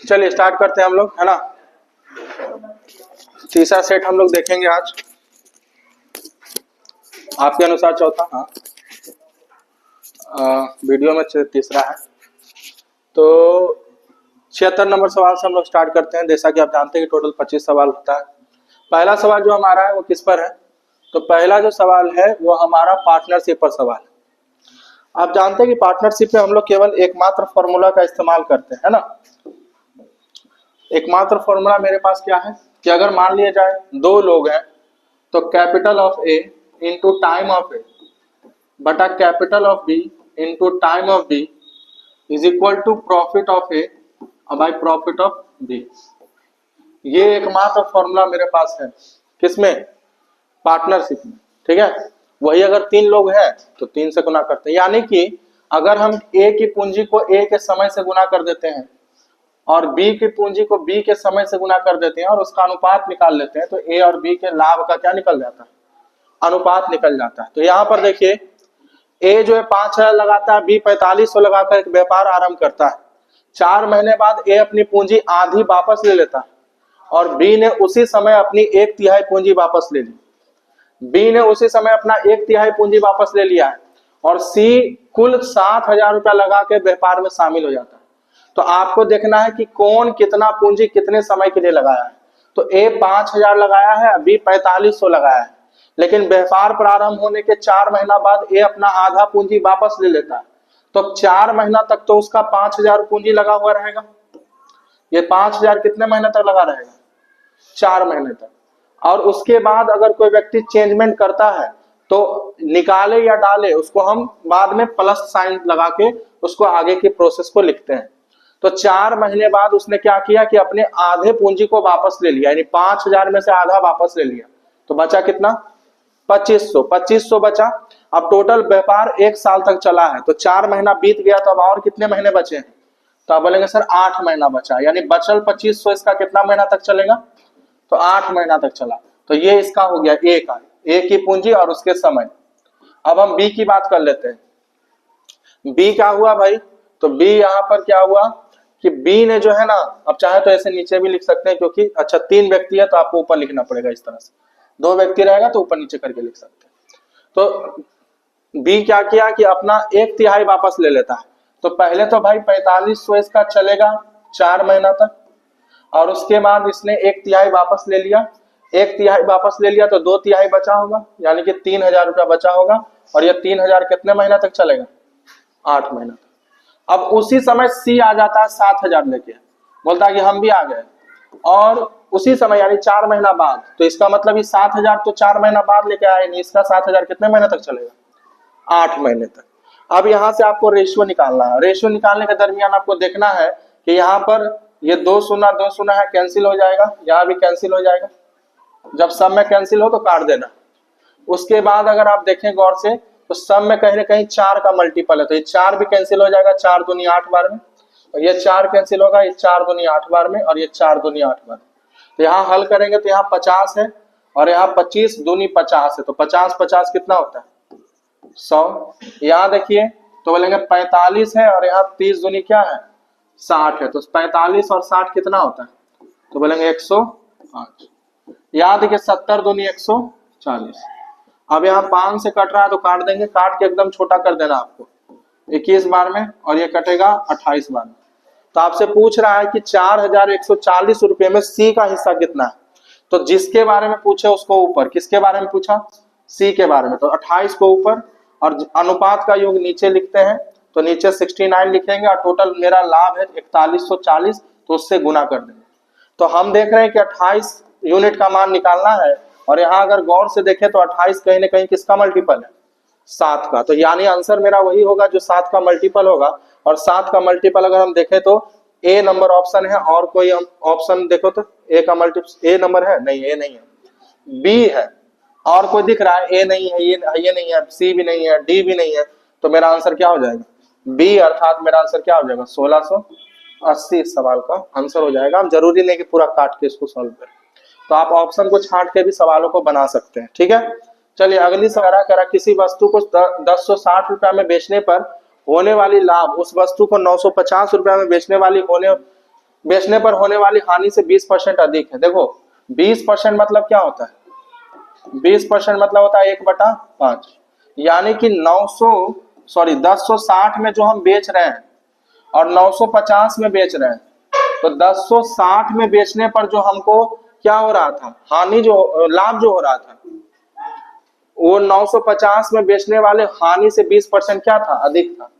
चलिए स्टार्ट करते हैं हम लोग, है ना। तीसरा सेट हम लोग देखेंगे आज, आपके अनुसार चौथा। हाँ, वीडियो में तीसरा है। तो 76 नंबर सवाल से हम लोग स्टार्ट करते हैं। जैसा कि आप जानते हैं कि टोटल 25 सवाल होता है। पहला सवाल जो हमारा है वो किस पर है? तो पहला जो सवाल है वो हमारा पार्टनरशिप पर सवाल है। आप जानते हैं कि पार्टनरशिप में हम लोग केवल एकमात्र फॉर्मूला का इस्तेमाल करते हैं, है ना। एकमात्र फॉर्मूला मेरे पास क्या है कि अगर मान लिया जाए दो लोग हैं तो capital of A into time of A बटा capital of B into time of B is equal to profit of A by profit of B. ये एकमात्र फॉर्मूला मेरे पास है किसमें? पार्टनरशिप में, ठीक है। वही अगर तीन लोग हैं तो 3 से गुना करते हैं, यानी कि अगर हम ए की पूंजी को ए के समय से गुना कर देते हैं और बी की पूंजी को बी के समय से गुना कर देते हैं और उसका अनुपात निकाल लेते हैं तो ए और बी के लाभ का क्या निकल जाता है? अनुपात निकल जाता है। तो यहाँ पर देखिए, ए जो है 5,000 लगाता है, बी 4500 लगाकर एक व्यापार आरंभ करता है। 4 महीने बाद ए अपनी पूंजी आधी वापस ले लेता है और बी ने उसी समय अपनी 1/3 पूंजी वापस ले ली। बी ने उसी समय अपना 1/3 पूंजी वापस ले लिया है और सी कुल 7,000 रुपया लगा के व्यापार में शामिल हो जाता है। तो आपको देखना है कि कौन कितना पूंजी कितने समय के लिए लगाया है। तो ए 5,000 लगाया है, बी 4500 लगाया है, लेकिन व्यापार प्रारंभ होने के 4 महीना बाद ए अपना आधा पूंजी वापस ले लेता है। तो 4 महीना तक तो उसका 5,000 पूंजी लगा हुआ रहेगा। ये 5,000 कितने महीने तक लगा रहेगा? 4 महीने तक। और उसके बाद अगर कोई व्यक्ति चेंजमेंट करता है तो निकाले या डाले उसको हम बाद में प्लस साइन लगा के उसको आगे की प्रोसेस को लिखते हैं। तो 4 महीने बाद उसने क्या किया कि अपने आधे पूंजी को वापस ले लिया, यानी 5,000 में से आधा वापस ले लिया। तो बचा कितना? 2500 बचा। अब टोटल व्यापार 1 साल तक चला है तो 4 महीना बीत गया, तो अब और कितने महीने बचे हैं? तो आप बोलेंगे सर 8 महीना बचा, यानी बचल 2500 इसका कितना महीना तक चलेगा? तो 8 महीना तक चला। तो ये इसका हो गया ए का, ए की पूंजी और उसके समय। अब हम बी की बात कर लेते हैं। बी क्या हुआ भाई? तो बी यहाँ पर क्या हुआ कि बी ने जो है ना, अब चाहे तो ऐसे नीचे भी लिख सकते हैं क्योंकि अच्छा 3 व्यक्ति है तो आपको ऊपर लिखना पड़ेगा इस तरह से। 2 व्यक्ति रहेगा तो ऊपर नीचे करके लिख सकते हैं। तो बी क्या किया कि अपना 1/3 वापस ले लेता है। तो पहले तो भाई 4500 इसका चलेगा 4 महीना तक, और उसके बाद इसने 1/3 वापस ले लिया। 1/3 वापस ले लिया तो 2/3 बचा होगा, यानी कि 3,000 रुपया बचा होगा। और ये 3,000 कितने महीना तक चलेगा? 8 महीना तक। अब उसी समय सी आ जाता है 7,000 लेके, बोलता है कि हम भी आ गए। और उसी समय यानी 4 महीना बाद, तो इसका मतलब ये 7,000 तो 4 महीना बाद लेके आए नहीं, इसका 7,000 कितने महीने तक चलेगा? 8 महीने तक। अब यहाँ से आपको रेशियो निकालना है। रेशियो निकालने के दरमियान आपको देखना है कि यहाँ पर ये 2 शून्य है, कैंसिल हो जाएगा, यहाँ भी कैंसिल हो जाएगा। जब सब में कैंसिल हो तो काट देना। उसके बाद अगर आप देखें गौर से तो सब में कहीं ना कहीं 4 का मल्टीपल है, तो ये 4 भी कैंसिल हो जाएगा 4 दूनी 8 बार में, और ये 4 कैंसिल होगा, ये 4 दूनी 8 बार में, और ये 4 दूनी 8 बार। तो यहाँ हल करेंगे तो यहाँ 50 है और यहाँ 25 दूनी 50 है, तो 50 कितना होता है? 100। यहाँ देखिए तो बोलेंगे 45 है और यहाँ 30 दूनी क्या है? 60 है, तो 45 और 60 कितना होता है? तो बोलेंगे 108। यहाँ देखिए 70 दूनी 140। अब यहाँ 5 से कट रहा है तो काट देंगे, काट के एकदम छोटा कर देना आपको 21 बार में, और ये कटेगा 28 बार में। तो आपसे पूछ रहा है कि 4,140 रुपये में सी का हिस्सा कितना है। तो जिसके बारे में पूछे उसको ऊपर, किसके बारे में पूछा? सी के बारे में, तो 28 को ऊपर और अनुपात का योग नीचे लिखते हैं, तो नीचे 69 लिखेंगे और टोटल मेरा लाभ है 4140, तो उससे गुना कर देंगे। तो हम देख रहे हैं कि 28 यूनिट का मान निकालना है, और यहाँ अगर गौर से देखें तो 28 कहीं ना कहीं किसका मल्टीपल है? 7 का। तो यानी आंसर मेरा वही होगा जो 7 का मल्टीपल होगा। और 7 का मल्टीपल अगर हम देखें तो ए नंबर ऑप्शन है, और कोई हम ऑप्शन देखो तो ए का मल्टीपल ए नंबर है? नहीं, ए नहीं है, बी है। और कोई दिख रहा है? ए नहीं है, ये नहीं है, सी भी नहीं है, डी भी नहीं है। तो मेरा आंसर क्या हो जाएगा? बी, अर्थात मेरा आंसर क्या हो जाएगा? 1680 सवाल का आंसर हो जाएगा। हम जरूरी नहीं कि पूरा काट के इसको सॉल्व करें, तो आप ऑप्शन को छांट के भी सवालों को बना सकते हैं, ठीक है। चलिए अगली सवाल करा, किसी वस्तु को 1060 रुपया में बेचने पर होने वाली लाभ उस वस्तु को 950 रुपया में बेचने पर होने वाली हानि से 20% अधिक है। देखो 20% मतलब क्या होता है, 20% मतलब होता है 1/5, यानी कि 1060 में जो हम बेच रहे हैं और 950 में बेच रहे हैं, तो 1060 में बेचने पर जो हमको क्या हो रहा था, हानि जो लाभ जो हो रहा था, वो 950 में बेचने वाले हानि से 20% क्या था, अधिक था।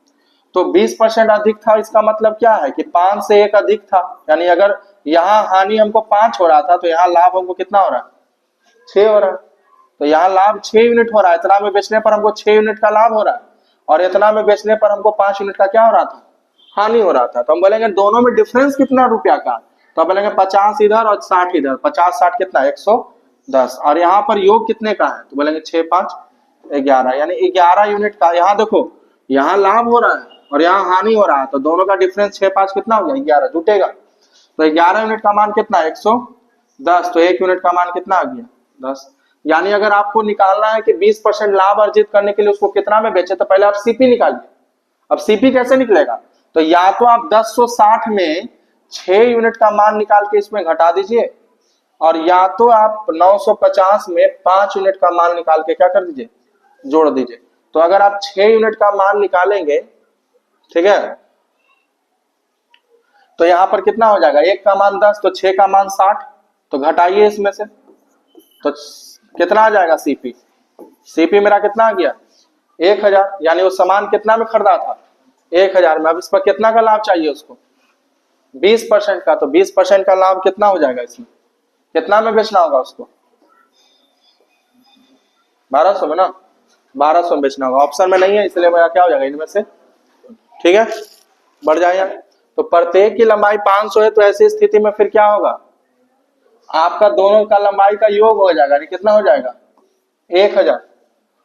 तो 20% अधिक था, इसका मतलब क्या है कि 5 से 1 अधिक था, यानी अगर यहाँ हानि हमको 5 हो रहा था तो यहाँ लाभ हमको कितना हो रहा है, 6 हो रहा है। तो यहाँ लाभ 6 यूनिट हो रहा है, इतना में बेचने पर हमको 6 यूनिट का लाभ हो रहा है, और इतना में बेचने पर हमको 5 यूनिट का क्या हो रहा था, हानि हो रहा था। तो हम बोलेंगे दोनों में डिफरेंस कितना रुपया का, तो हम बोलेंगे 50 इधर और 60 इधर, 50-60 कितना, 110, और यहाँ पर योग कितने का है, तो बोलेंगे 6-5 11, यानी 11 यूनिट का। यहाँ देखो यहाँ लाभ हो रहा है और यहाँ हानि हो रहा है, तो दोनों का डिफरेंस 6-5 कितना हो गया, 11 जुटेगा। तो 11 यूनिट का मान कितना, 110, तो 1 यूनिट का मान कितना आ गया, 10। यानी अगर आपको निकालना है कि 20% लाभ अर्जित करने के लिए उसको कितना में बेचे, तो पहले आप सीपी निकालिए। अब सीपी कैसे निकलेगा, तो या तो आप 1060 में 6 यूनिट का मान निकाल के इसमें घटा दीजिए, और या तो आप 950 में 5 यूनिट का मान निकाल के क्या कर दीजिए, जोड़ दीजिए। तो अगर आप 6 यूनिट का मान निकालेंगे, ठीक है, तो यहां पर कितना हो जाएगा, 1 का मान 10, तो 6 का मान 60, तो घटाइए इसमें से, तो कितना आ जाएगा सीपी, सीपी मेरा कितना आ गया, 1000, यानी वो सामान कितना में खरीदा था, 1000 में। अब इस पर कितना का लाभ चाहिए उसको, 20% का, तो 20% का लाभ कितना हो जाएगा, इसमें कितना में बेचना होगा उसको, 1200 में ना, 1200 में बेचना होगा। ऑप्शन में नहीं है इसलिए मेरा क्या हो जाएगा इनमें से, ठीक है, बढ़ जाएगा। तो प्रत्येक की लंबाई 500 है, तो ऐसी स्थिति में फिर क्या होगा, आपका दोनों का लंबाई का योग हो जाएगा, यानी कितना हो जाएगा, 1000,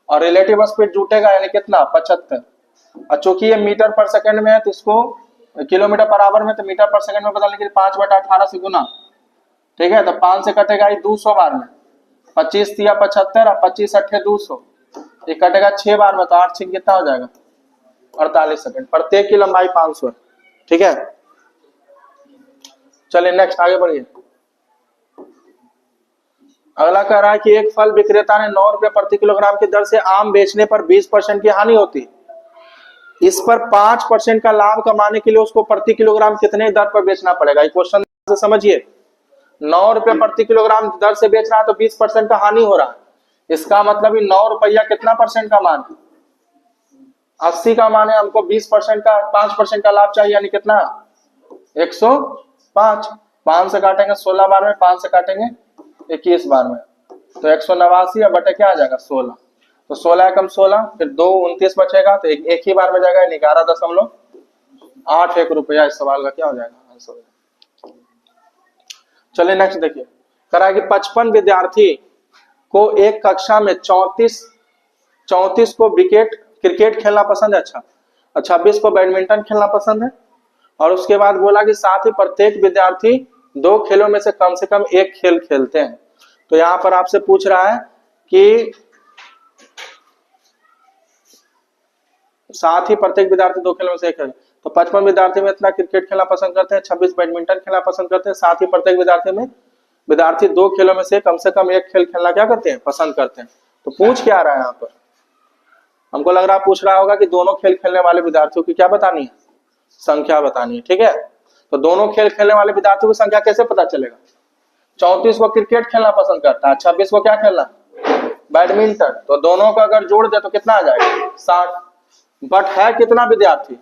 और रिलेटिव स्पीड जुटेगा यानी कितना, 75। और चूंकि ये मीटर पर सेकंड में है तो इसको किलोमीटर पर आवर में, तो मीटर पर सेकंड में बदलने के लिए 5/18 से गुना, ठीक है। तो 5 से कटेगा ये 200 बार में, 25 तिया 75 और 25 अट्ठे 200, ये कटेगा 6 बार में, तो 8 6 कितना हो जाएगा, 48 सेकंड। प्रत्येक की लंबाई 500 है, ठीक है। चलिए नेक्स्ट आगे बढ़िए। अगला कह रहा है कि एक फल विक्रेता ने 9 रुपए प्रति किलोग्राम की दर से आम बेचने पर 20% की हानि होती, इस पर 5% का लाभ कमाने के लिए उसको प्रति किलोग्राम कितने दर पर बेचना पड़ेगा। ये क्वेश्चन से समझिए, 9 रुपए प्रति किलोग्राम दर से बेच रहा है तो 20% का हानि हो रहा है, इसका मतलब 9 रुपया कितना परसेंट का मान है, 80 का मान है, हमको 20% का 5% का लाभ चाहिए, यानी कितना 105। 5 से काटेंगे 16 बार में, 5 से काटेंगे 21 बार में, तो 189 बटे क्या आ जाएगा 16, तो 16 कम 16, फिर 2 29 बचेगा, तो एक ही बार में जाएगा 11.81 रुपया। इस सवाल का क्या हो जाएगा आंसर। चलिए नेक्स्ट देखिए, करा कि 55 विद्यार्थी को एक कक्षा में 34 को क्रिकेट खेलना पसंद है, अच्छा, और 26 को बैडमिंटन खेलना पसंद है, और उसके बाद बोला कि साथ ही प्रत्येक विद्यार्थी 2 खेलों में से कम 1 खेल खेलते हैं। तो यहां पर आपसे पूछ रहा है कि साथ ही प्रत्येक विद्यार्थी 2 खेलों में से 1 खेल, तो 55 विद्यार्थी में इतना क्रिकेट खेलना पसंद करते हैं, 26 बैडमिंटन खेलना पसंद करते हैं, साथ ही प्रत्येक विद्यार्थी 2 खेलों में से कम 1 खेल खेलना क्या करते हैं, पसंद करते हैं। तो पूछ क्या रहा है यहाँ पर, हमको लग रहा है पूछ रहा होगा कि दोनों खेल खेलने वाले विद्यार्थियों की क्या बतानी है, संख्या बतानी है, ठीक है। तो दोनों खेल खेलने वाले विद्यार्थियों की संख्या कैसे पता चलेगा, 34 को क्रिकेट खेलना पसंद करता है, 26 को क्या खेलना, बैडमिंटन, तो दोनों का अगर जोड़ दे तो कितना आ जाएगा 60, बट है कितना विद्यार्थी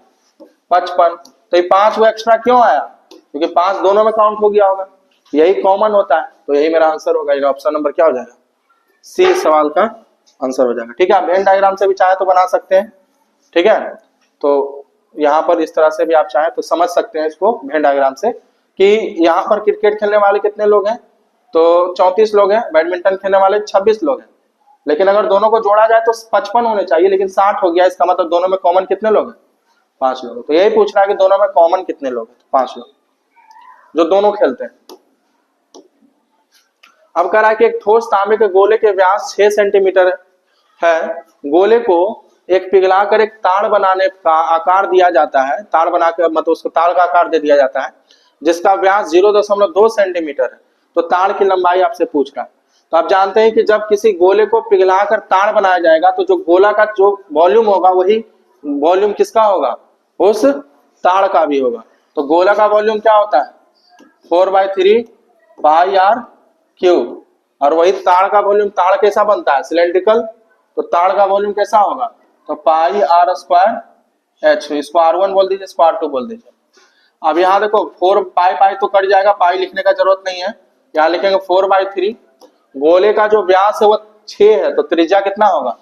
55, तो ये 5 वो एक्स्ट्रा क्यों आया, क्योंकि 5 दोनों में काउंट हो गया होगा, यही कॉमन होता है, तो यही मेरा आंसर होगा। ये ऑप्शन नंबर क्या हो जाएगा, सी सवाल का आंसर हो जाएगा, ठीक है। आप वेन डायग्राम से भी चाहे तो बना सकते हैं, ठीक है। तो यहाँ पर इस तरह से भी आप चाहें तो समझ सकते हैं इसको वेन डायग्राम से, कि यहाँ पर क्रिकेट खेलने वाले कितने लोग हैं, तो 34 लोग हैं, बैडमिंटन खेलने वाले 26 लोग हैं, लेकिन अगर दोनों को जोड़ा जाए तो 55 होने चाहिए, लेकिन 60 हो गया, इसका मतलब दोनों में कॉमन कितने लोग हैं, 5 लोग। तो यही पूछ रहा है कि दोनों में कॉमन कितने लोग हैं, 5 लोग जो दोनों खेलते हैं। अब कह रहा है कि एक ठोस तांबे के गोले के व्यास 6 सेंटीमीटर है, गोले को एक पिघला कर एक ताड़ बनाने का आकार दिया जाता है, ताड़ बनाकर मतलब उसको ताड़ का आकार दे दिया जाता है, जिसका व्यास 0.2 सेंटीमीटर है। तो ताड़ की लंबाई आपसे पूछ रहा है। तो आप जानते हैं कि जब किसी गोले को पिघलाकर ताड़ बनाया जाएगा तो जो गोला का जो वॉल्यूम होगा वही वॉल्यूम किसका होगा, उस ताड़ का भी होगा। तो गोला का वॉल्यूम क्या होता है 4/3 पाई आर क्यूब, और वही ताड़ का वॉल्यूम, ताड़ कैसा बनता है सिलेंड्रिकल, तो ताड़ का वॉल्यूम कैसा होगा, तो पाई आर स्क्वायर एच, इसको R1 बोल दीजिए, इसको R2 बोल दीजिए। अब यहाँ देखो 4 पाई पाई तो कट जाएगा, पाई लिखने का जरूरत नहीं है, यहाँ लिखेंगे 4/3। गोले का जो व्यास है वो 6 है, तो त्रिज्या कितना होगा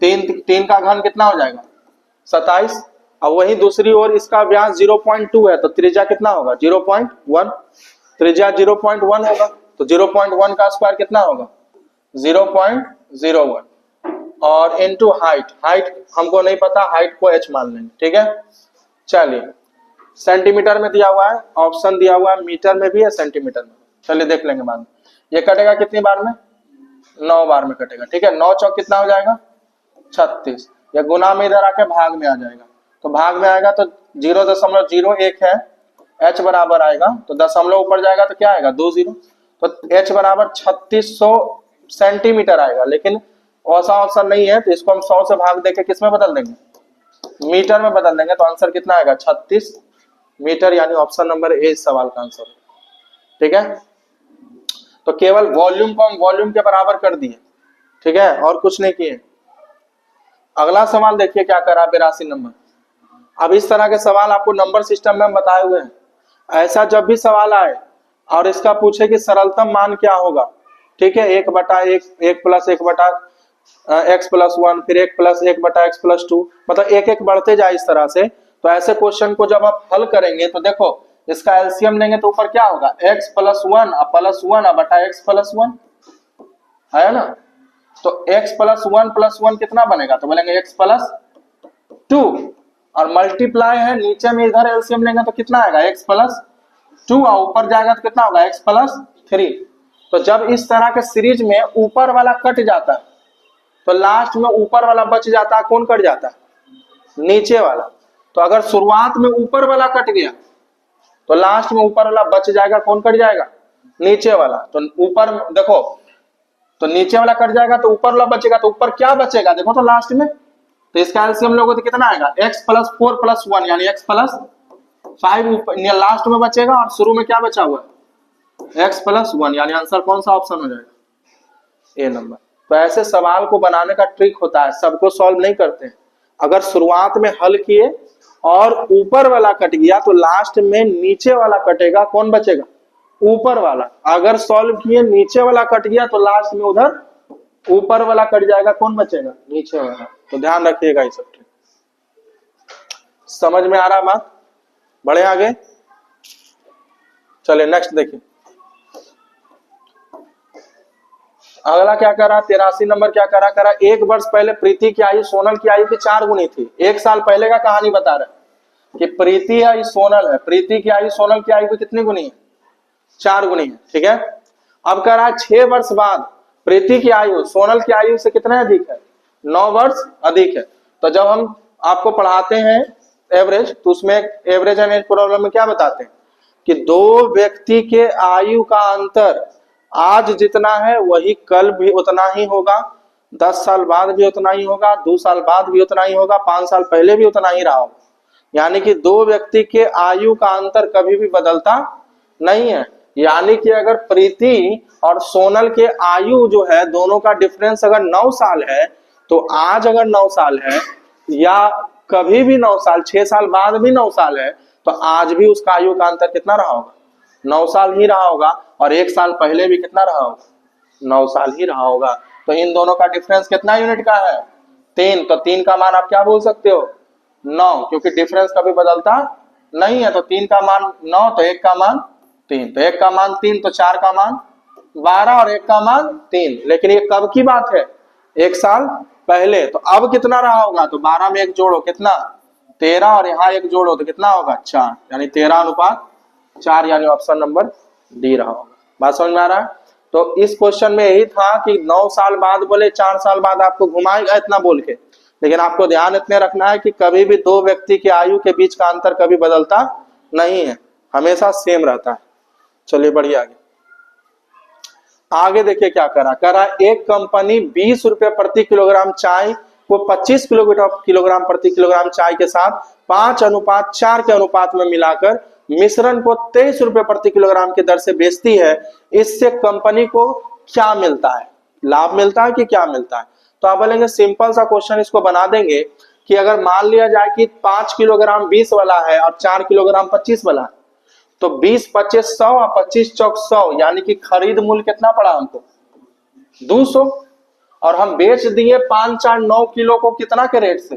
3 का घन कितना हो जाएगा 27। अब वही दूसरी ओर इसका व्यास 0.2 है, तो त्रिज्या कितना होगा 0.1, त्रिज्या 0.1 होगा, तो 0.1 का स्क्वायर कितना होगा 0.01, और इनटू हाइट, हाइट हमको नहीं पता, हाइट को h मान लेंगे, ठीक है। चलिए सेंटीमीटर में दिया हुआ है, ऑप्शन दिया हुआ है मीटर में भी है, सेंटीमीटर में, चलिए देख लेंगे बाद में। ये कटेगा कितनी बार में 9 बार में कटेगा, ठीक है। 9 चौक कितना हो जाएगा 36, या गुना में इधर आके भाग में आ जाएगा, तो भाग में आएगा तो 0.01 है, h बराबर आएगा, तो दशमलव ऊपर जाएगा तो क्या आएगा 2 0, तो h बराबर 3600 सेंटीमीटर आएगा। लेकिन ऐसा ऑप्शन नहीं है, तो इसको हम 100 से भाग देके किस में बदल देंगे मीटर में बदल देंगे, तो आंसर कितना आएगा 36 मीटर, यानी ऑप्शन नंबर ए इस सवाल का आंसर, ठीक है। तो केवल वॉल्यूम को हम वॉल्यूम के बराबर कर दिए, ठीक है, और कुछ नहीं किए। अगला सवाल देखिए क्या करा 82 नंबर। अब इस तरह के सवाल आपको नंबर सिस्टम में हम बताए हुए हैं, ऐसा जब भी सवाल आए और इसका पूछे कि सरलतम मान क्या होगा, ठीक है, 1/1, 1+1, फिर 1+1/x+2, मतलब एक एक बढ़ते जाए इस तरह से। तो ऐसे क्वेश्चन को जब आप हल करेंगे तो देखो इसका एलसीएम लेंगे तो ऊपर क्या होगा x+1 बटा x+1 है ना, तो x+1 कितना बनेगा, तो बोलेंगे x+2, और मल्टीप्लाई है नीचे में, इधर एलसीएम लेंगे तो कितना आएगा x+2, और ऊपर जाएगा तो कितना होगा x+3। तो जब इस तरह के सीरीज में ऊपर वाला कट जाता है तो लास्ट में ऊपर वाला बच जाता है, कौन कट जाता है नीचे वाला। तो अगर शुरुआत में ऊपर वाला कट गया तो लास्ट में ऊपर वाला बच जाएगा, कौन कट जाएगा नीचे वाला। तो ऊपर देखो, तो नीचे वाला कट जाएगा तो ऊपर वाला बचेगा, तो ऊपर क्या बचेगा देखो तो लास्ट में, तो इसका एलसीएम लोगे तो कितना आएगा x+4+1 यानी x+5 लास्ट में बचेगा, और शुरू में क्या बचा हुआ है x+1, यानी आंसर कौन सा ऑप्शन हो जाएगा ए नंबर। तो ऐसे सवाल को बनाने का ट्रिक होता है, सबको सॉल्व नहीं करते हैं। अगर शुरुआत में हल किए और ऊपर वाला कट गया तो लास्ट में नीचे वाला कटेगा, कौन बचेगा ऊपर वाला। अगर सॉल्व किए नीचे वाला कट गया तो लास्ट में उधर ऊपर वाला कट जाएगा, कौन बचेगा नीचे वाला। तो ध्यान रखिएगा ये सब ट्रिक। समझ में आ रहा बात, बढ़े आगे चले नेक्स्ट देखिए। अगला क्या करा 83 नंबर, क्या करा 1 वर्ष पहले प्रीति की आयु सोनल की आयु की 4 गुनी थी। 1 साल पहले का कहानी बता रहा है कि प्रीति है सोनल है, प्रीति की आयु सोनल की आयु की कितनी गुनी है 4 गुनी है, ठीक है। अब कह रहा है 6 वर्ष बाद प्रीति की आयु सोनल की आयु से कितने अधिक है 9 वर्ष अधिक है। तो जब हम आपको पढ़ाते हैं एवरेज, तो उसमें एवरेज एंड एज प्रॉब्लम में क्या बताते हैं कि 2 व्यक्ति के आयु का अंतर आज जितना है वही कल भी उतना ही होगा, 10 साल बाद भी उतना ही होगा, 2 साल बाद भी उतना ही होगा, 5 साल पहले भी उतना ही रहा होगा। यानी कि 2 व्यक्ति के आयु का अंतर कभी भी बदलता नहीं है। यानी कि अगर प्रीति और सोनल के आयु जो है दोनों का डिफरेंस अगर 9 साल है, तो आज अगर 9 साल है या कभी भी 9 साल, 6 साल बाद भी 9 साल है, तो आज भी उसका आयु का अंतर कितना रहा होगा 9 साल ही रहा होगा, और 1 साल पहले भी कितना रहा होगा 9 साल ही रहा होगा। तो इन दोनों का डिफरेंस कितना यूनिट का है 3, तो 3 का मान आप क्या बोल सकते हो 9, क्योंकि डिफरेंस कभी बदलता नहीं है। तो 3 का मान 9, तो 1 का मान 3, तो 1 का मान 3, तो 4 का मान 12 और 1 का मान 3। लेकिन ये कब की बात है 1 साल पहले। तो अब कितना रहा होगा, तो 12 में 1 जोड़ो कितना 13, और यहाँ 1 जोड़ो तो कितना होगा 4, यानी 13:4, यानी ऑप्शन नंबर डी रहा होगा। बात समझ में आ रहा है। तो इस क्वेश्चन में यही था कि 9 साल बाद बोले 4 साल बाद आपको घुमाएगा इतना बोल के, लेकिन आपको ध्यान इतने रखना है कि कभी भी दो व्यक्ति की आयु के बीच का अंतर कभी बदलता नहीं है, हमेशा सेम रहता है। चलिए बढ़िया आगे देखिए क्या करा। एक कंपनी 20 रुपए प्रति किलोग्राम चाय को 25 किलोग्राम प्रति किलोग्राम चाय के साथ 5:4 के अनुपात में मिलाकर मिश्रण को 23 रुपए प्रति किलोग्राम की दर से बेचती है। इससे कंपनी को क्या मिलता है? लाभ मिलता है कि क्या मिलता है? तो आप बोलेंगे सिंपल सा क्वेश्चन इसको बना देंगे कि अगर मान लिया जाए कि 5 किलोग्राम 20 वाला है और 4 किलोग्राम 25 वाला है, तो 20 25 100 और 25 चौक 100, यानी कि खरीद मूल्य कितना पड़ा हमको? 200। और हम बेच दिए 5 4 9 किलो को कितना के रेट से?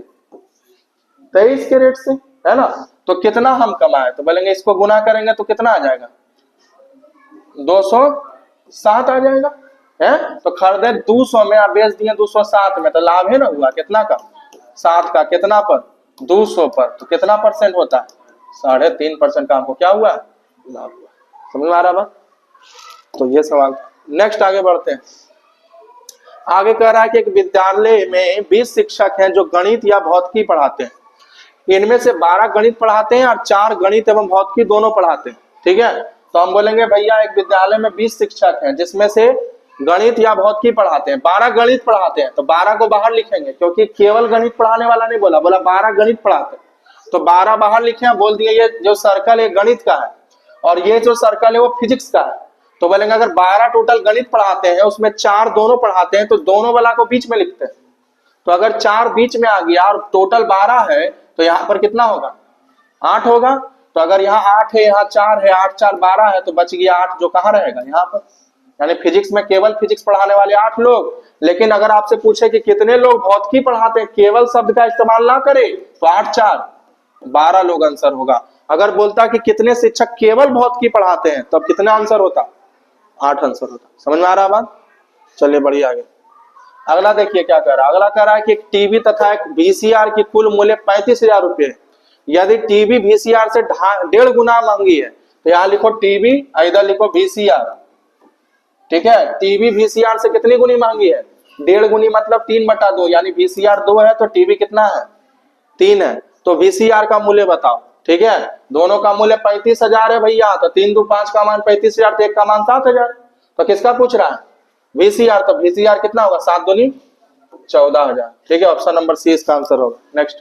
23 के रेट से, है ना? तो कितना हम कमाए? तो बोलेंगे इसको गुना करेंगे तो कितना आ जाएगा? 207 आ जाएगा, है? तो खरीदे 200 में, आप बेच दिए 207 में, तो लाभ है ना हुआ कितना का? 7 का। कितना पर? 200 पर। तो कितना परसेंट होता है? 3.5% का हमको क्या हुआ? लाभ हुआ। समझ में आ रहा बात? तो ये सवाल। नेक्स्ट आगे बढ़ते हैं। आगे कह रहा है कि एक विद्यालय में 20 शिक्षक हैं जो गणित या भौतिकी पढ़ाते हैं। इनमें से 12 गणित पढ़ाते हैं और 4 गणित एवं भौतिकी दोनों पढ़ाते हैं। ठीक है, तो हम बोलेंगे भैया एक विद्यालय में 20 शिक्षक हैं जिसमें से गणित या भौतिकी पढ़ाते हैं, 12 गणित पढ़ाते हैं। तो 12 को बाहर लिखेंगे क्योंकि केवल गणित पढ़ाने वाला नहीं बोला, 12 गणित पढ़ाते हैं। तो 12 बाहर लिखे, बोल दिए ये जो सर्कल है गणित का है और ये जो सर्कल है वो फिजिक्स का है। तो बोलेंगे अगर 12 टोटल गणित पढ़ाते हैं, उसमें 4 दोनों पढ़ाते हैं, तो दोनों वाला को बीच में लिखते हैं। तो अगर 4 बीच में आ गया और टोटल 12 है, तो यहाँ पर कितना होगा? 8 होगा। तो अगर यहाँ 8 है, यहाँ 4 है, 8 4 12 है, तो बच गया 8, जो कहाँ रहेगा? यहाँ पर। यानी फिजिक्स में केवल फिजिक्स पढ़ाने वाले 8 लोग। लेकिन अगर आपसे पूछे कि कितने लोग भौतिकी पढ़ाते हैं, केवल शब्द का इस्तेमाल ना करे, तो 8 4 12 लोग आंसर होगा। अगर बोलता कि कितने शिक्षक केवल भौतिकी पढ़ाते हैं, तब कितना आंसर होता? 8 आंसर होता। समझ में आ रहा है बात? चलिए बढ़िया आगे। अगला देखिए क्या कह रहा है। अगला कह रहा है कि एक टीवी तथा एक वीसीआर की कुल मूल्य 35,000 रुपए है। यदि टीवी वीसीआर से 1.5 गुना महंगी है, तो यहाँ लिखो टीवी, इधर लिखो वीसीआर। ठीक है, टीवी वीसीआर से कितनी गुनी महंगी है? 1.5 गुनी, मतलब 3/2। यानी वीसीआर 2 है तो टीवी कितना है? 3 है। तो वीसीआर का मूल्य बताओ। ठीक है, दोनों का मूल्य 35,000 है भैया, तो 3 2 5 का मान 35,000, तो 1 का मान 7,000। तो किसका पूछ रहा है? वीसीआर। तो वीसीआर कितना होगा? 7 दूनी 14,000। ठीक है, ऑप्शन नंबर सी इसका आंसर होगा। नेक्स्ट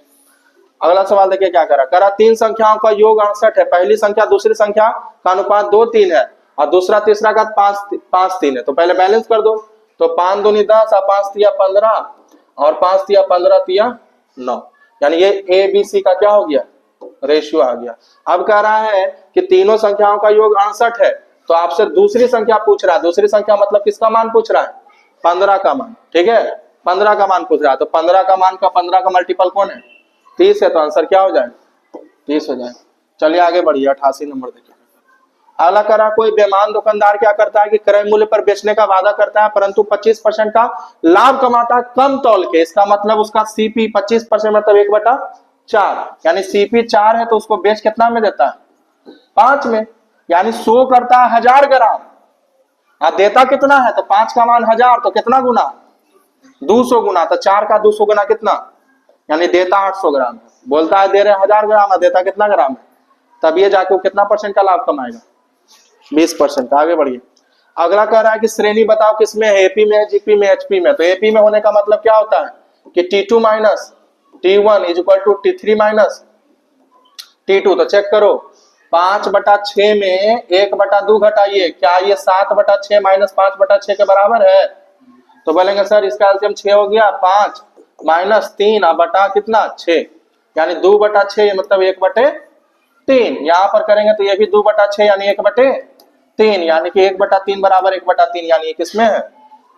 अगला सवाल देखिए क्या करा। 3 संख्याओं का योग 68 है। पहली संख्या दूसरी संख्या का अनुपात 2 3 है और दूसरा तीसरा का 5 3 है। तो पहले बैलेंस कर दो। तो 5 दूनी 10 और 5 तिया 15 और 5 तिया 15 तिया 9, यानी ये ए बी सी का क्या हो गया? रेशियो आ गया। अब कह रहा है कि तीनों संख्याओं का योग 68 है, तो आपसे दूसरी संख्या पूछ रहा है। दूसरी संख्या मतलब किसका मान पूछ रहा है? 15 का मान। ठीक है, 15 का मान पूछ रहा है। तो 15 का मान का 15 का मल्टीपल कौन है? 30 है। तो आंसर क्या हो जाएगा? 30 हो जाएगा। चलिए आगे बढ़िए। 88 नंबर देखिए। अगला करा, कोई बेईमान दुकानदार क्या करता है कि क्रय मूल्य पर बेचने का वादा करता है परंतु 25% का लाभ कमाता है कम तौल के। इसका मतलब उसका सीपी 25% मतलब 1/4, यानी सीपी 4 है तो उसको बेच कितना में देता है? 5 में। यानी 100 करता है 1000 ग्राम और देता कितना है? तो 5 का मान 1000, तो कितना गुना? 200 गुना। तो 4 का 200 गुना कितना? यानी देता 800 ग्राम। बोलता है दे रहे 1000 ग्राम और देता कितना ग्राम है? तब ये जाके वो कितना परसेंट का लाभ कमाएगा? 20% का। आगे बढ़िए। अगला कह रहा है कि श्रेणी बताओ किसमें है? एपी में, जीपी में, एचपी में। तो एपी में होने का मतलब क्या होता है कि T2 minus T1 is equal to T3 minus T2। तो चेक करो, 5/6 में 1/2 घटाइए, क्या ये 7/6 माइनस 5/6 के बराबर है? तो बोलेंगे सर इसका एलसीएम 6 हो गया, 5 माइनस 3 और बटा कितना? 6, यानी 2/6 मतलब 1/3। यहाँ पर करेंगे तो ये भी 2/6 यानी 1/3, यानी कि 1/3 बराबर 1/3, यानी किसमें है?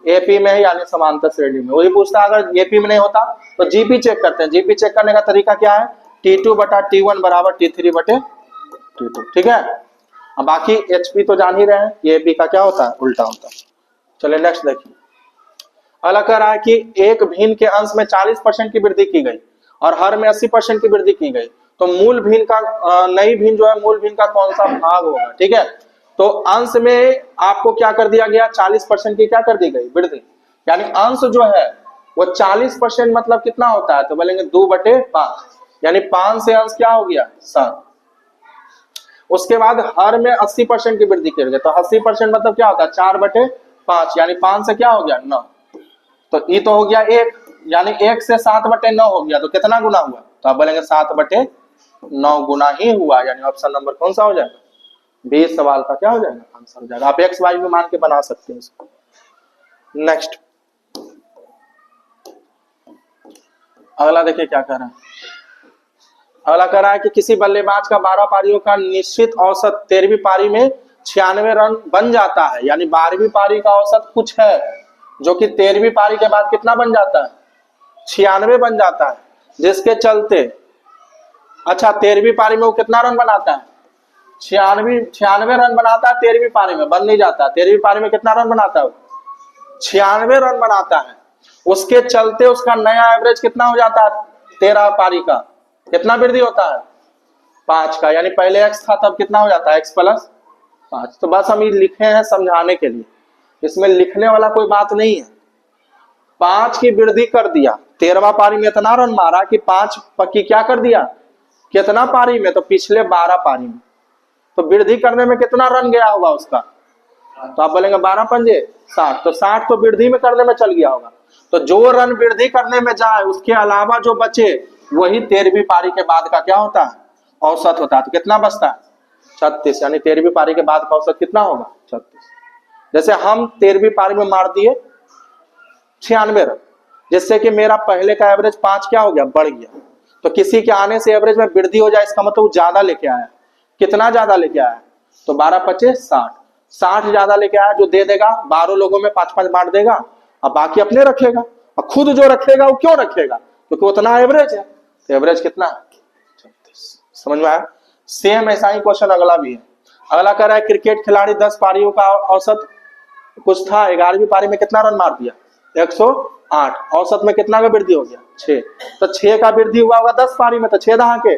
एपी में है, यानी समांतर श्रेणी में। वही पूछता अगर एपी में नहीं होता तो जीपी चेक करते हैं। जीपी चेक करने का तरीका क्या है? T2/T1 बराबर T3/T2। ठीक है, अब बाकी एचपी तो जान ही रहे हैं, ये एपी का क्या होता है? उल्टा होता है। चलिए नेक्स्ट देखिए। अगला कह रहा है कि एक भिन्न के अंश में 40% की वृद्धि की गई और हर में 80% की वृद्धि की गई, तो मूल भिन्न का नई भिन्न जो है मूल भिन्न का कौन सा भाग होगा? ठीक है, तो अंश में आपको क्या कर दिया गया? 40% की क्या कर दी गई? वृद्धि। यानी अंश जो है वो 40% मतलब कितना होता है, तो बोलेंगे 2/5, यानी 5 से अंश क्या हो गया 7। उसके बाद हर में 80% की वृद्धि करेंगे, तो 80% मतलब क्या होता है 4/5, यानी 5 से क्या हो गया 9। तो ये तो हो गया 1, यानी 1 से 7/9 हो गया, तो कितना गुना हुआ, तो आप बोलेंगे 7/9 गुना ही हुआ, यानी ऑप्शन नंबर कौन सा हो जाएगा, 20 सवाल का क्या हो जाएगा आंसर हो जाएगा। आप एक्स वाई में मान के बना सकते हैं इसको। नेक्स्ट अगला देखिए क्या कह रहा है। अगला कह रहा है कि किसी बल्लेबाज का 12 पारियों का निश्चित औसत 13वीं पारी में 96 रन बन जाता है, यानी 12वीं पारी का औसत कुछ है जो कि 13वीं पारी के बाद कितना बन जाता है 96 बन जाता है, जिसके चलते अच्छा 13वीं पारी में वो कितना रन बनाता है 96 रन बनाता है 13वीं पारी में, बन नहीं जाता। 13वीं पारी में कितना रन बनाता है 96 रन बनाता है, उसके चलते उसका नया एवरेज कितना हो जाता है 13 पारी का, कितना वृद्धि होता है 5 का, यानी पहले x था तब कितना हो जाता है x + 5। तो बस हम ये लिखे हैं समझाने के लिए, इसमें लिखने वाला कोई बात नहीं है। 5 की वृद्धि कर दिया, 13वां पारी में इतना रन मारा कि 5 पक्की क्या कर दिया कितना पारी में, तो पिछले 12 पारी में, तो वृद्धि करने में कितना रन गया होगा उसका, तो आप बोलेंगे 12 पंजे 60, तो 60 तो वृद्धि में करने में चल गया होगा। तो जो रन वृद्धि करने में जाए उसके अलावा जो बचे वही 13वीं पारी के बाद का क्या होता है औसत होता है, तो कितना बचता है 36, यानी 13वीं पारी के बाद का औसत कितना होगा 36। जैसे हम 13वीं पारी में मार दिए 96 रन, जिससे कि मेरा पहले का एवरेज 5 क्या हो गया बढ़ गया, तो किसी के आने से एवरेज में वृद्धि हो जाए इसका मतलब ज्यादा लेके आया, कितना ज्यादा लेके आया, तो 12 × 5 = 60, 60 ज्यादा लेके आया, जो दे देगा 12 लोगों में 5-5 बांट देगा, अब बाकी अपने रखेगा, और खुद जो रखेगा वो क्यों रखेगा, क्योंकि उतना एवरेज है, तो एवरेज कितना है 36। समझ में आया। सेम ऐसा ही क्वेश्चन अगला भी है। अगला कह रहा है क्रिकेट खिलाड़ी 10 पारियों का औसत कुछ था, 11वीं पारी में कितना रन मार दिया 108, औसत में कितना का वृद्धि हो गया 6, तो 6 का वृद्धि हुआ होगा 10 पारी में, तो 6 दहा के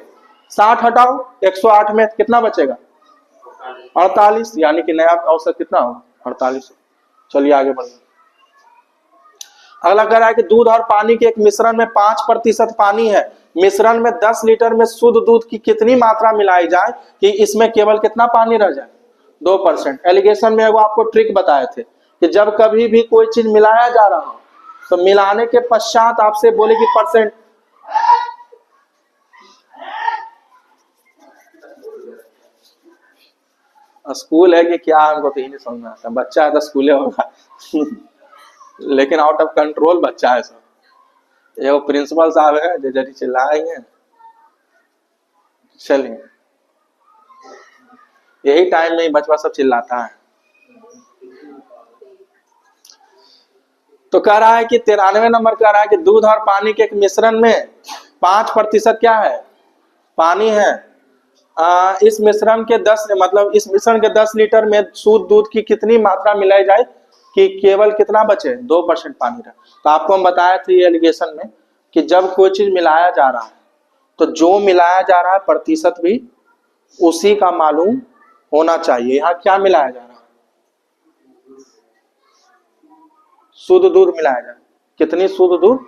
60 हटाओ 108 में कितना बचेगा 48, यानी कि नया औसत कितना होगा 48। चलिए आगे बढ़िए। अगला कह रहा है कि दूध और पानी के एक मिश्रण में 5% पानी है, मिश्रण में 10 लीटर में शुद्ध दूध की कितनी मात्रा मिलाई जाए कि इसमें केवल कितना पानी रह जाए 2%। एलिगेशन में वो आपको ट्रिक बताए थे कि जब कभी भी कोई चीज मिलाया जा रहा हो तो मिलाने के पश्चात आपसे बोले कि परसेंट, स्कूल है कि क्या हमको तो ही नहीं समझ में आता, बच्चा है तो स्कूले होगा लेकिन आउट ऑफ कंट्रोल बच्चा है सब। ये प्रिंसिपल साहब है जो जरी चिल्लाएंगे, चलिए यही टाइम में बचवा सब चिल्लाता है। तो कह रहा है कि 93 नंबर कह रहा है कि दूध और पानी के एक मिश्रण में 5% क्या है पानी है, इस मिश्रण के 10 लीटर में शुद्ध दूध की कितनी मात्रा मिलाई जाए कि केवल कितना बचे 2% पानी रहे। तो आपको हम बताया था ये एलिगेशन में कि जब कोई चीज मिलाया जा रहा है तो जो मिलाया जा रहा है प्रतिशत भी उसी का मालूम होना चाहिए। यहाँ क्या मिलाया जा रहा है शुद्ध दूध मिलाया जाए, कितनी शुद्ध दूध,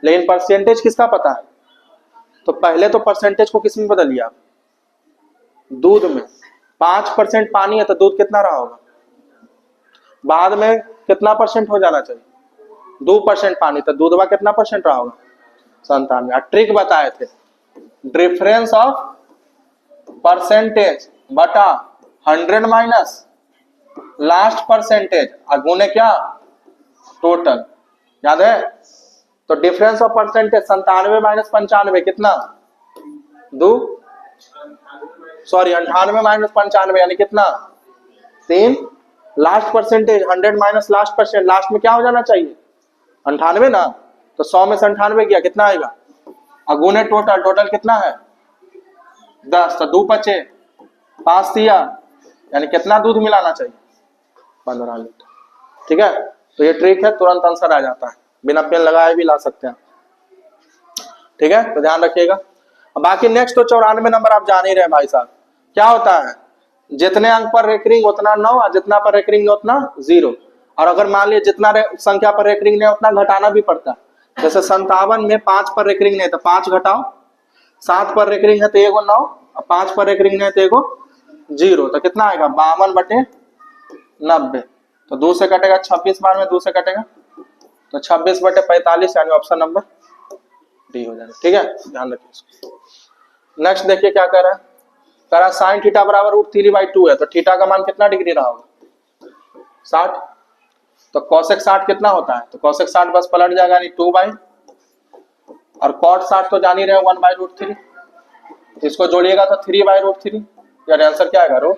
लेकिन परसेंटेज किसका पता है, तो पहले तो परसेंटेज को किस में बदल लिया दूध में, 5% पानी है तो दूध कितना रहा होगा, बाद में कितना परसेंट हो जाना चाहिए 2% पानी, तो दूध में कितना परसेंट रहा होगा 97। ट्रिक बताए थे डिफरेंस ऑफ परसेंटेज बटा 100 माइनस लास्ट परसेंटेज गुने क्या टोटल, याद है। तो डिफरेंस ऑफ परसेंटेज 97 माइनस 95 कितना 98 माइनस 95 यानी कितना 3, last percentage 100 minus last percent, last में क्या हो जाना चाहिए 98 ना, तो 100 में से 98 गया कितना आएगा, अगुने टोटल, टोटल कितना है 10, तो 2 बचे 5 दिया, यानी कितना दूध मिलाना चाहिए 15 लीटर। ठीक है, तो ये ट्रिक है, तुरंत आंसर आ जाता है, बिना पेन लगाए भी ला सकते हैं। ठीक है, तो ध्यान रखिएगा। बाकी नेक्स्ट तो 94 नंबर आप जान ही रहे भाई साहब, क्या होता है जितने अंक पर रेकरिंग उतना 9 और जितना पर रेकरिंग उतना 0, और अगर मान लीजिए जितना संख्या पर रेकरिंग नहीं उतना घटाना भी पड़ता है, जैसे 57 में 5 पर रेकरिंग नहीं है तो 5 घटाओ, 7 पर रेकरिंग है तो एगो 9, और 5 पर रेकरिंग नहीं है तो एगो 0, तो कितना आएगा 52/90। तो 2 से कटेगा, 26 बार में 2 से कटेगा, तो 26/45 यानी ऑप्शन नंबर डी हो जाएगा। ठीक है, ध्यान रखिए इसको। नेक्स्ट देखिए क्या कर रहा है, कह रहा साइन थीटा बराबर √3/2 है, तो थीटा का मान कितना डिग्री रहा होगा 60, तो कोसेक 60 कितना होता है, तो कोसेक 60 बस पलट जाएगा यानी 2/, और कॉट 60 तो जान ही रहे 1/√3, इसको जोड़िएगा तो 3/√3, यानी आंसर क्या आएगा रो।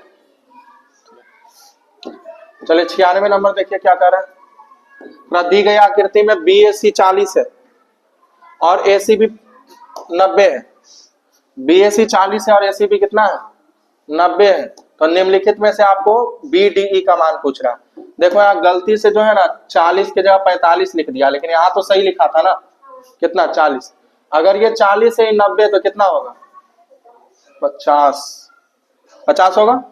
चलिए 96 नंबर देखिए क्या कर रहा है, दी गई आकृति में BAC 40 है और ACB 90 है, BAC 40 है और ACB कितना है 90 है, तो निम्नलिखित में से आपको BDE का मान पूछ रहा है। देखो यहाँ गलती से जो है ना 40 की जगह 45 लिख दिया, लेकिन यहाँ तो सही लिखा था ना, कितना 40, अगर ये 40 है 90 तो कितना होगा 50 होगा।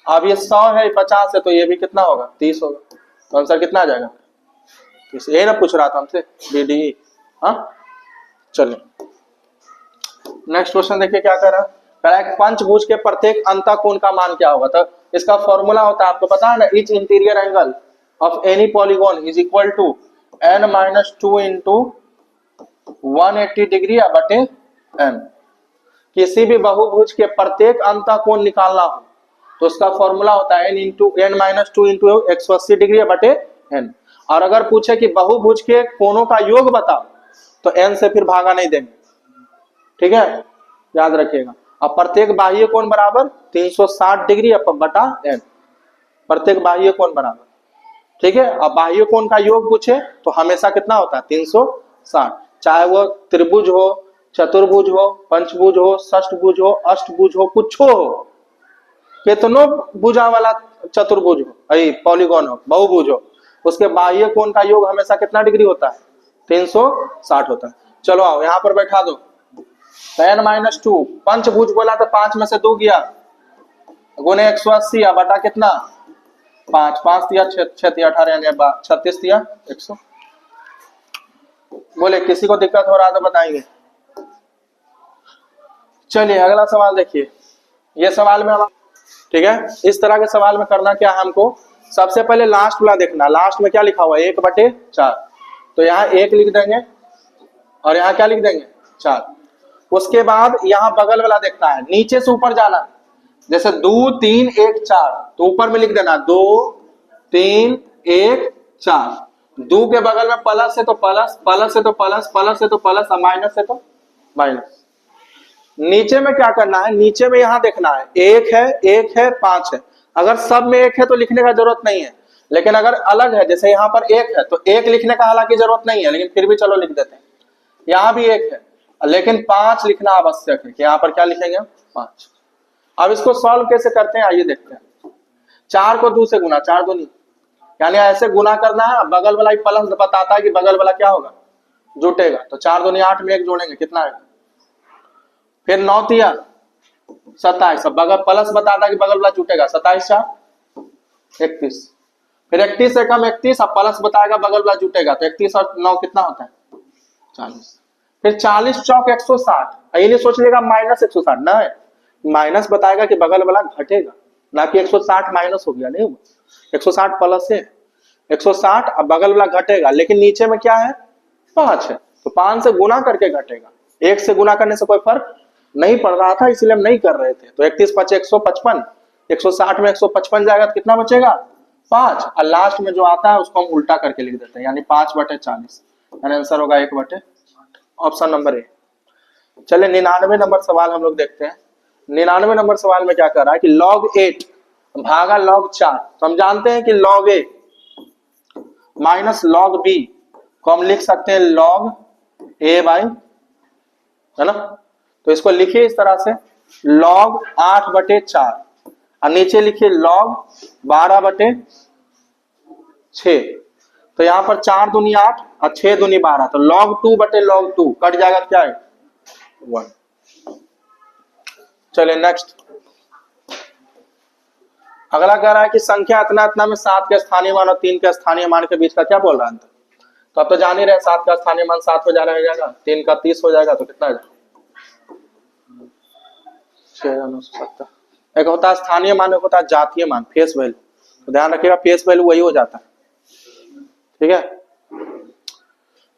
अब ये 100 है 50 है तो ये भी कितना होगा 30 होगा, तो आंसर कितना आ जाएगा, ये ना पूछ रहा था हमसे BDE। हाँ चलिए नेक्स्ट क्वेश्चन देखिए क्या कर रहा है, एक पंचभुज के प्रत्येक अंतःकोण का मान क्या होगा, तो इसका फॉर्मूला होता है आपको पता है ना, each interior angle of any polygon is equal to n-2 into 180 degree बटे n। किसी भी बहुभुज के प्रत्येक अंतःकोण निकालना हो तो उसका फॉर्मूला होता है n-2 इंटू 180 डिग्री बटे n। और अगर पूछे कि बहुभुज के कोणों का योग बताओ तो n से फिर भागा नहीं देंगे, ठीक है, याद रखिएगा। अब प्रत्येक बाह्य कोण बराबर 360 डिग्री बटा n, प्रत्येक बाह्य कोण बराबर, ठीक है। अब बाह्य कोण का योग पूछे तो हमेशा कितना होता है 360, चाहे वो त्रिभुज हो, चतुर्भुज हो, पंचभुज हो, षष्ठभुज हो, अष्टभुज हो, कुछ हो, कितनों भुजा वाला चतुर्भुज हो, पॉलीगॉन हो, बहुभुज हो, उसके बाह्य कोण का योग हमेशा कितना डिग्री होता है 360 होता है। चलो आओ यहाँ पर बैठा दो, n-2 पंचभुज बोला तो 5 में से 2 गया, गुने 180 बटा कितना 5, 5 दिया 6 दिया 18 यानी 36 दिया 100। बोले किसी को दिक्कत हो रहा तो बताएंगे। चलिए अगला सवाल देखिए, ये सवाल में हम, ठीक है, इस तरह के सवाल में करना क्या है हमको, सबसे पहले लास्ट वाला देखना, लास्ट में क्या लिखा हुआ है 1/4, तो यहाँ 1 लिख देंगे और यहाँ क्या लिख देंगे 4। उसके बाद यहाँ बगल वाला देखना है, नीचे से ऊपर जाना, जैसे 2 3 1 4 तो ऊपर में लिख देना 2 3 1 4, 2 के बगल में प्लस है तो प्लस, प्लस है तो प्लस, प्लस है तो प्लस, और माइनस है तो माइनस। नीचे में क्या करना है, नीचे में यहाँ देखना है 1 है 5 है, अगर सब में 1 है तो लिखने का जरूरत नहीं है, लेकिन अगर अलग है जैसे यहाँ पर 1 है तो 1 लिखने का हालांकि जरूरत नहीं है, लेकिन फिर भी चलो लिख देते हैं। यहाँ भी 1 है लेकिन 5 लिखना आवश्यक है कि यहाँ पर क्या लिखेंगे 5। अब इसको सॉल्व कैसे करते हैं आइए देखते हैं। 4 को 2 से गुना, 4 दूनी, यानी ऐसे गुना करना है, बगल वाला ही प्लस बताता है कि बगल वाला क्या होगा जुटेगा, तो 4 दूनी 8 में 1 जोड़ेंगे कितना आएगा, फिर 9 तिया 27, बगल प्लस बताता है कि बगल वाला जुटेगा, 27 4 31, फिर 31 से कम 31, अब प्लस बताएगा बगल वाला जुटेगा, तो 31 और 9 कितना होता है 40, फिर 40 चौक 160, ये नहीं सोच लेगा माइनस 160, ना माइनस बताएगा कि बगल वाला घटेगा, ना कि 160 माइनस हो गया, नहीं होगा 160 प्लस है 160, अब बगल वाला घटेगा, लेकिन नीचे में क्या है 5 है, तो 5 से गुना करके घटेगा, 1 से गुना करने से कोई फर्क नहीं पड़ रहा था इसलिए हम नहीं कर रहे थे, तो 31 5 155, 160 में 155 जाएगा तो कितना बचेगा 5, और लास्ट में जो आता है उसको हम उल्टा करके लिख देते हैं, यानी 5/40, यानी आंसर होगा 1/8, ऑप्शन नंबर ए। चले 99 नंबर सवाल हम लोग देखते हैं। 99 नंबर सवाल में क्या कर रहा है कि log 8 भागा log 4, तो हम जानते हैं कि log a minus log b को हम लिख सकते हैं log a बाई, है ना, तो इसको लिखिए इस तरह से log 8/4 और नीचे लिखिए log 12/6, तो यहाँ पर 4 दूनी 8 और 6 दूनी 12, तो log 2/log 2 कट जाएगा, क्या है 1। चलिए नेक्स्ट, अगला कह रहा है कि संख्या इतना इतना में 7 के स्थानीय मान और 3 के स्थानीय मान के बीच का क्या बोल रहा है, तो अब तो जान ही रहे 7 का स्थानीय मान 7 हो जाएगा, 3 का 30 हो जाएगा, तो कितना आ जाएगा 6970। एक होता है स्थानीय मान, एक होता है जातीय मान, फेस वैल्यू। तो ध्यान रखिएगा फेस वैल्यू वही हो जाता है, ठीक है।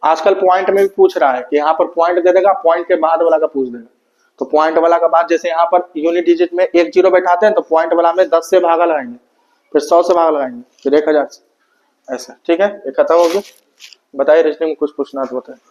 आजकल पॉइंट में भी पूछ रहा है कि यहाँ पर पॉइंट दे देगा, पॉइंट के बाद वाला का पूछ देगा। तो पॉइंट वाला का बाद जैसे यहाँ पर यूनिट डिजिट में 1 0 बैठाते हैं, तो पॉइंट वाला में 10 से भागा लगाएंगे, फिर 100 से भागा लगाएंगे, फिर 1000 से, ऐसा, ठीक है। ये खत्म हो गया। बताइए रीजनिंग में कुछ पूछना तो बताइए।